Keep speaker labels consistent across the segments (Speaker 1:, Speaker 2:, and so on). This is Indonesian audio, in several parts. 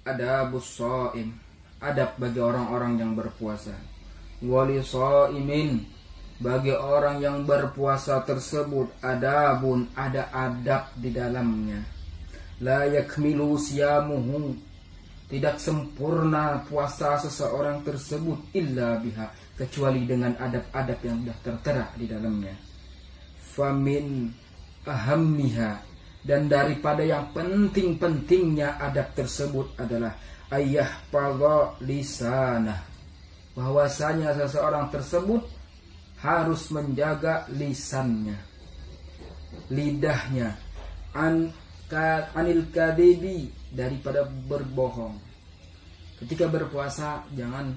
Speaker 1: adabus shaim, adab bagi orang-orang yang berpuasa. Wali shaimin, bagi orang yang berpuasa tersebut adabun, ada adab di dalamnya. La yakmilu siyamuhu, tidak sempurna puasa seseorang tersebut illa biha, kecuali dengan adab-adab yang sudah tertera di dalamnya. Famin ahammiha, dan daripada yang penting-pentingnya adab tersebut adalah ayah pada lisanah, bahwasanya seseorang tersebut harus menjaga lisannya, lidahnya, anil kadibi, daripada berbohong. Ketika berpuasa jangan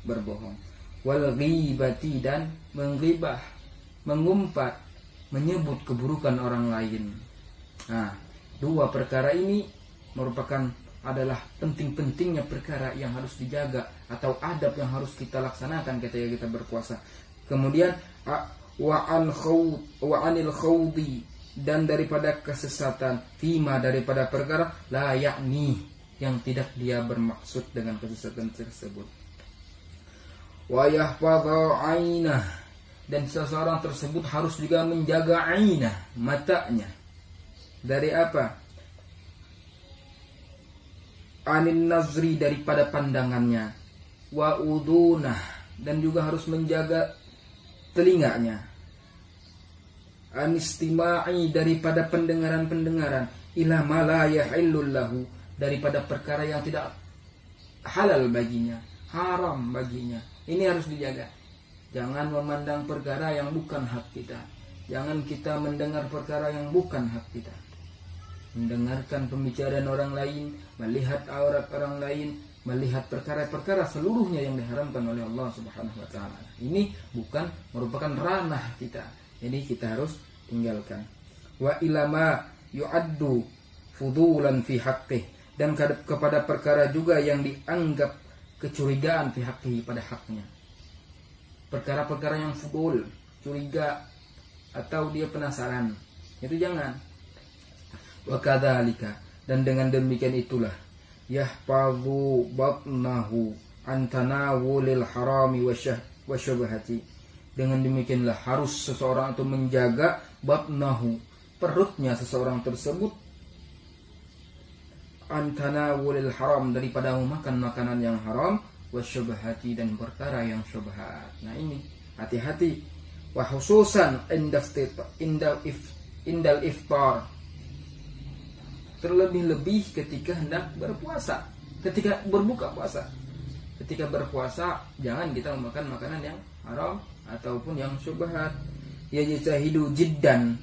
Speaker 1: berbohong. Wal ghibati, dan menggibah, mengumpat, menyebut keburukan orang lain. Nah, dua perkara ini merupakan adalah penting-pentingnya perkara yang harus dijaga atau adab yang harus kita laksanakan ketika kita berpuasa. Kemudian wa anil khawdi, dan daripada kesesatan, fima, daripada perkara la yakni, yang tidak dia bermaksud dengan kesesatan tersebut. Wa yahfadhu ainah, dan seseorang tersebut harus juga menjaga ainah, matanya. Dari apa? Anin nazri, daripada pandangannya. Wa udunah, dan juga harus menjaga telinganya. Anistima'i, daripada pendengaran-pendengaran. Ila ma la yahillul lahu, daripada perkara yang tidak halal baginya, haram baginya. Ini harus dijaga. Jangan memandang perkara yang bukan hak kita. Jangan kita mendengar perkara yang bukan hak kita. Mendengarkan pembicaraan orang lain, melihat aurat orang lain, melihat perkara-perkara seluruhnya yang diharamkan oleh Allah Subhanahu wa taala. Ini bukan merupakan ranah kita. Jadi kita harus tinggalkan. Wa ilama yu'addu fudulan fi haqqih, dan kepada perkara juga yang dianggap kecurigaan fi haqqihi, pada haknya. Perkara-perkara yang fudul, curiga atau dia penasaran, itu jangan. Wa kadzalika, dan dengan demikian itulah yahfazu batnahu an tanawulil harami wa syubhati. Dengan demikianlah harus seseorang itu menjaga batnahu, perutnya seseorang tersebut, an tanawulil haram, daripada memakan makanan yang haram, wa syubhati, dan perkara yang syubhat. Nah ini hati-hati. Wa khususan indal iftar, terlebih-lebih ketika hendak berpuasa, ketika berbuka puasa. Ketika berpuasa jangan kita memakan makanan yang haram ataupun yang syubhat. Yajtahidu jiddan,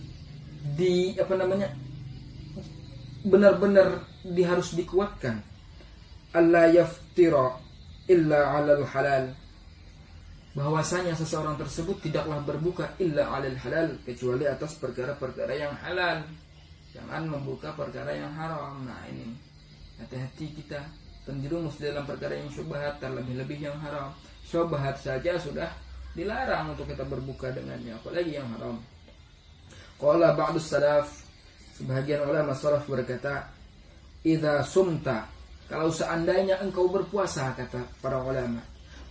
Speaker 1: benar-benar harus dikuatkan. Alla yaftira illa 'alal halal, bahwasanya seseorang tersebut tidaklah berbuka illa 'alal halal, kecuali atas perkara-perkara yang halal. Jangan membuka perkara yang haram. Nah ini hati-hati, kita terjerumus dalam perkara yang syubhat, terlebih-lebih yang haram. Syubhat saja sudah dilarang untuk kita berbuka dengannya, apalagi yang haram. Qala ba'dus salaf, sebagian ulama salaf berkata, idza sumta, kalau seandainya engkau berpuasa, kata para ulama,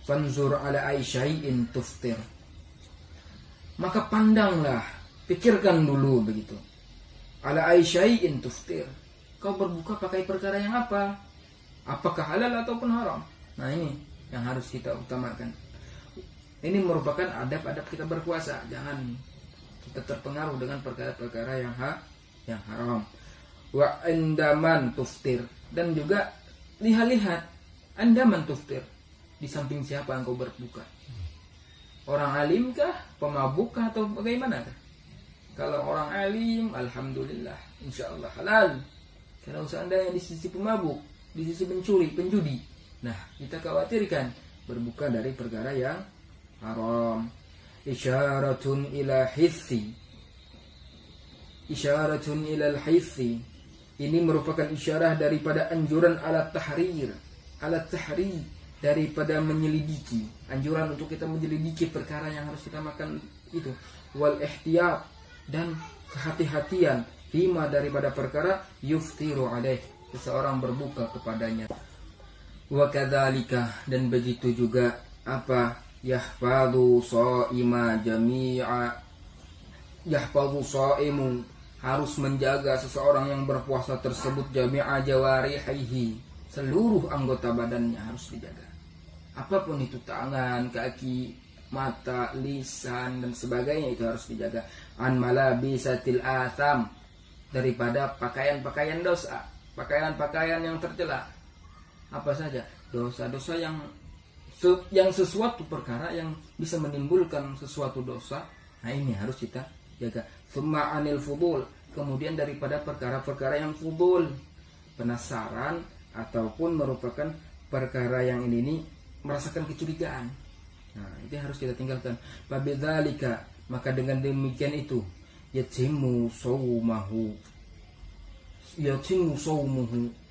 Speaker 1: fanzur ala aisyai'in tuftir, maka pandanglah, pikirkan dulu begitu. Ala aisyai'in tuftir, kau berbuka pakai perkara yang apa? Apakah halal ataupun haram? Nah ini yang harus kita utamakan. Ini merupakan adab-adab kita berpuasa. Jangan kita terpengaruh dengan perkara-perkara yang haram. Wa indaman tuftir, dan juga lihat-lihat andaman tuftir, di samping siapa engkau berbuka. Orang alimkah, pemabukkah, atau bagaimana? Kalau orang alim, alhamdulillah, insyaallah halal. Kalau seandainya di sisi pemabuk, di sisi pencuri, penjudi, nah kita khawatirkan berbuka dari perkara yang haram. Isyaratun ila hissi, isyaratun ila al-hissi, ini merupakan isyarah daripada anjuran ala tahrir, daripada menyelidiki, anjuran untuk kita menyelidiki perkara yang harus kita makan itu. Wal ihtiyat, dan kehati-hatian, fima, daripada perkara yuftiru alaih, seseorang berbuka kepadanya. Wa kadzalika, dan begitu juga apa, yahfadhu shaima jami'a, yahfadhu shaimu, harus menjaga seseorang yang berpuasa tersebut jami'a jawarihi, seluruh anggota badannya harus dijaga. Apapun itu, tangan, kaki, mata, lisan dan sebagainya itu harus dijaga. An malabisatil atham, daripada pakaian-pakaian dosa, pakaian-pakaian yang tercela. Apa saja dosa-dosa yang sesuatu perkara yang bisa menimbulkan sesuatu dosa, nah ini harus kita jaga. Tsumma anil fudul, kemudian daripada perkara-perkara yang fudul, penasaran ataupun merupakan perkara yang ini merasakan kecurigaan, nah itu harus kita tinggalkan. Fabidzalika, maka dengan demikian itu yatimu saumuhu,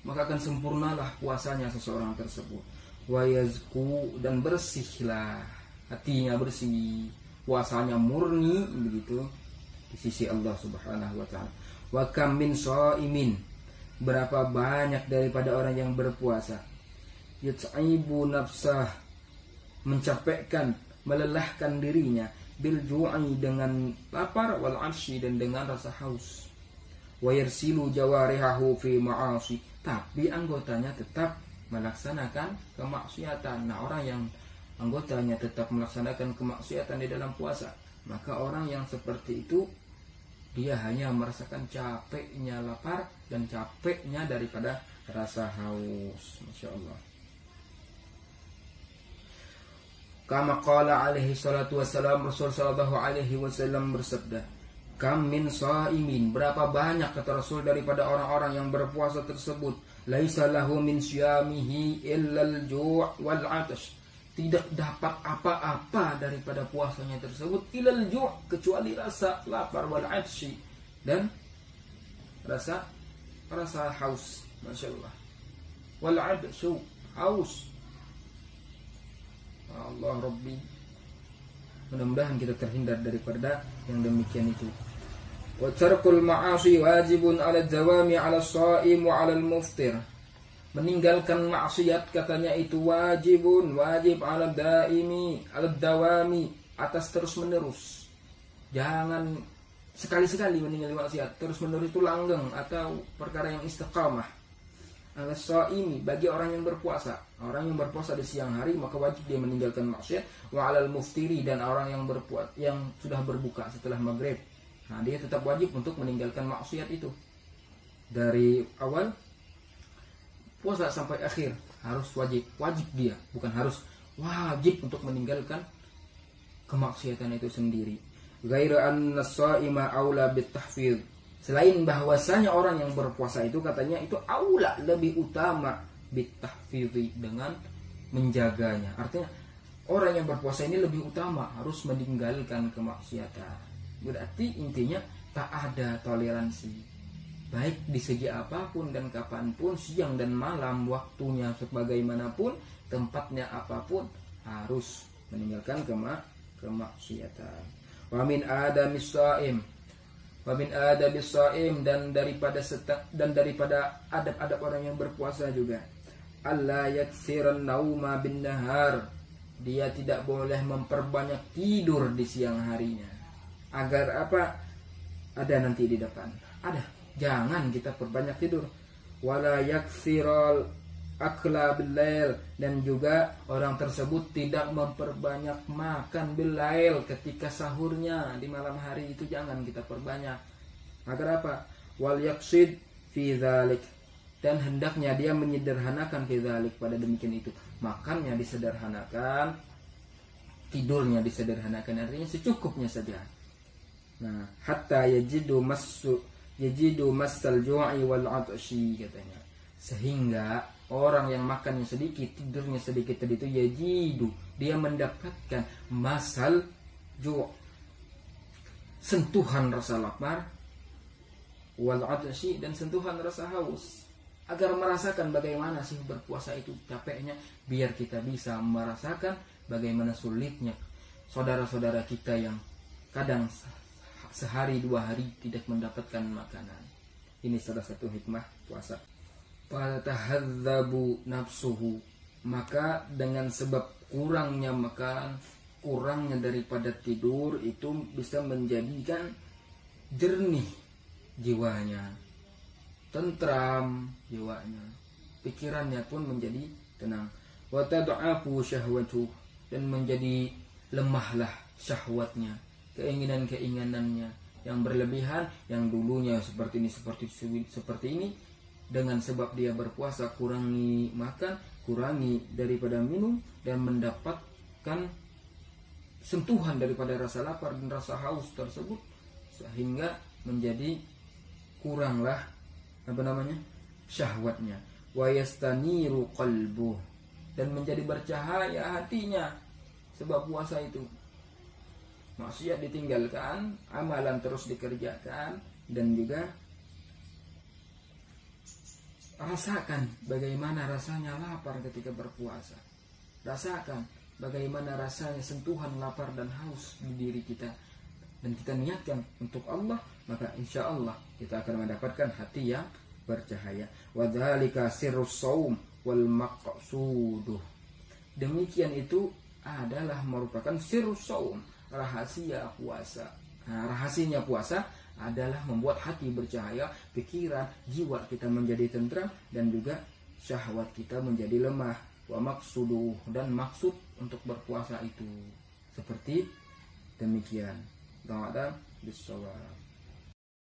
Speaker 1: maka akan sempurnalah puasanya seseorang tersebut. Wa yazku, dan bersihlah hatinya, bersih, puasanya murni begitu di sisi Allah Subhanahu wa taala. Wa kam min shaimin, berapa banyak daripada orang yang berpuasa, yat'ibu nafsah, mencapekkan, melelahkan dirinya, bil ju'i, dengan lapar, wal 'ashi, dan dengan rasa haus. Wa yarsilu jawarihahu fi ma'asi, tapi anggotanya tetap melaksanakan kemaksiatan. Nah, orang yang anggotanya tetap melaksanakan kemaksiatan di dalam puasa, maka orang yang seperti itu dia hanya merasakan capeknya lapar dan capeknya daripada rasa haus. Masya Allah. Kama qala alaihi salatu wassalam, Rasul sallallahu alaihi wasallam bersabda, kam min shaimin, berapa banyak kata Rasul daripada orang-orang yang berpuasa tersebut, laisa lahu min syamihi illal ju' wal 'atash, tidak dapat apa-apa daripada puasanya tersebut, illal ju', kecuali rasa lapar, wal 'atshi, dan rasa haus. Masya Allah. Wal 'atshu, haus. Allah Rabbi, mudah-mudahan kita terhindar daripada yang demikian itu. Wa tarkul ma'asi wajibun 'ala dawami 'ala shaim wa 'ala al-muftir. Meninggalkan maksiat katanya itu wajib 'ala daimi 'ala dawami, atas terus menerus. Jangan sekali-sekali meninggalkan maksiat, terus menerus itu langgeng atau perkara yang istiqamah. Ala shaimi, bagi orang yang berpuasa. Orang yang berpuasa di siang hari maka wajib dia meninggalkan maksiat. Wa 'alal muftiri, dan orang yang yang sudah berbuka setelah maghrib, nah dia tetap wajib untuk meninggalkan maksiat itu. Dari awal puasa sampai akhir harus wajib dia, bukan harus wajib untuk meninggalkan kemaksiatan itu sendiri. Ghairu anna shaima aula bitahfiz, selain bahwasanya orang yang berpuasa itu katanya itu aula, lebih utama, bitahfizi, dengan menjaganya. Artinya orang yang berpuasa ini lebih utama harus meninggalkan kemaksiatan. Berarti intinya tak ada toleransi, baik di segi apapun dan kapanpun, siang dan malam, waktunya sebagaimanapun, tempatnya apapun, harus meninggalkan kemaksiatan. Wa min adamis shaim, wa min adabis shaim, dan daripada adab-adab orang yang berpuasa juga, alla yaksiran nauma bin nahar, dia tidak boleh memperbanyak tidur di siang harinya. Agar apa? Ada nanti di depan. Ada. Jangan kita perbanyak tidur. Wala yaksiral akla billail, dan juga orang tersebut tidak memperbanyak makan billail, ketika sahurnya di malam hari itu jangan kita perbanyak. Agar apa? Wal yaksid fi dzalik, dan hendaknya dia menyederhanakan fi dzalik, pada demikian itu makannya disederhanakan, tidurnya disederhanakan, artinya secukupnya saja. Nah, hatta yajidu massal ju'i wal 'atshi, katanya, sehingga orang yang makannya sedikit, tidurnya sedikit tadi itu yajidu, dia mendapatkan masal ju', sentuhan rasa lapar, wal 'atshi, dan sentuhan rasa haus, agar merasakan bagaimana sih berpuasa itu capeknya, biar kita bisa merasakan bagaimana sulitnya saudara-saudara kita yang kadang sehari 2 hari tidak mendapatkan makanan. Ini salah satu hikmah puasa. Fatahadzabu nafsuhu, maka dengan sebab kurangnya makan, kurangnya daripada tidur, itu bisa menjadikan jernih jiwanya, tentram jiwanya, pikirannya pun menjadi tenang. Wa tad'afu syahwatuh, dan menjadi lemahlah syahwatnya, keinginan-keinginannya yang berlebihan, yang dulunya seperti ini, dengan sebab dia berpuasa, kurangi makan, kurangi daripada minum, dan mendapatkan sentuhan daripada rasa lapar dan rasa haus tersebut, sehingga menjadi kuranglah syahwatnya. Wa yastaniru qalbuh, dan menjadi bercahaya hatinya, sebab puasa itu maksiat ditinggalkan, amalan terus dikerjakan, dan juga rasakan bagaimana rasanya lapar ketika berpuasa. Rasakan bagaimana rasanya sentuhan lapar dan haus di diri kita, dan kita niatkan untuk Allah, maka insya Allah kita akan mendapatkan hati yang bercahaya. Wa dzalika sirrus shaum wal maqsuduh. Demikian itu adalah merupakan sirrus shaum, rahasia puasa. Nah, rahasianya puasa adalah membuat hati bercahaya, pikiran, jiwa kita menjadi tentram, dan juga syahwat kita menjadi lemah. Wa maqsuduh, dan maksud untuk berpuasa itu seperti demikian. Ta'ala bisawab.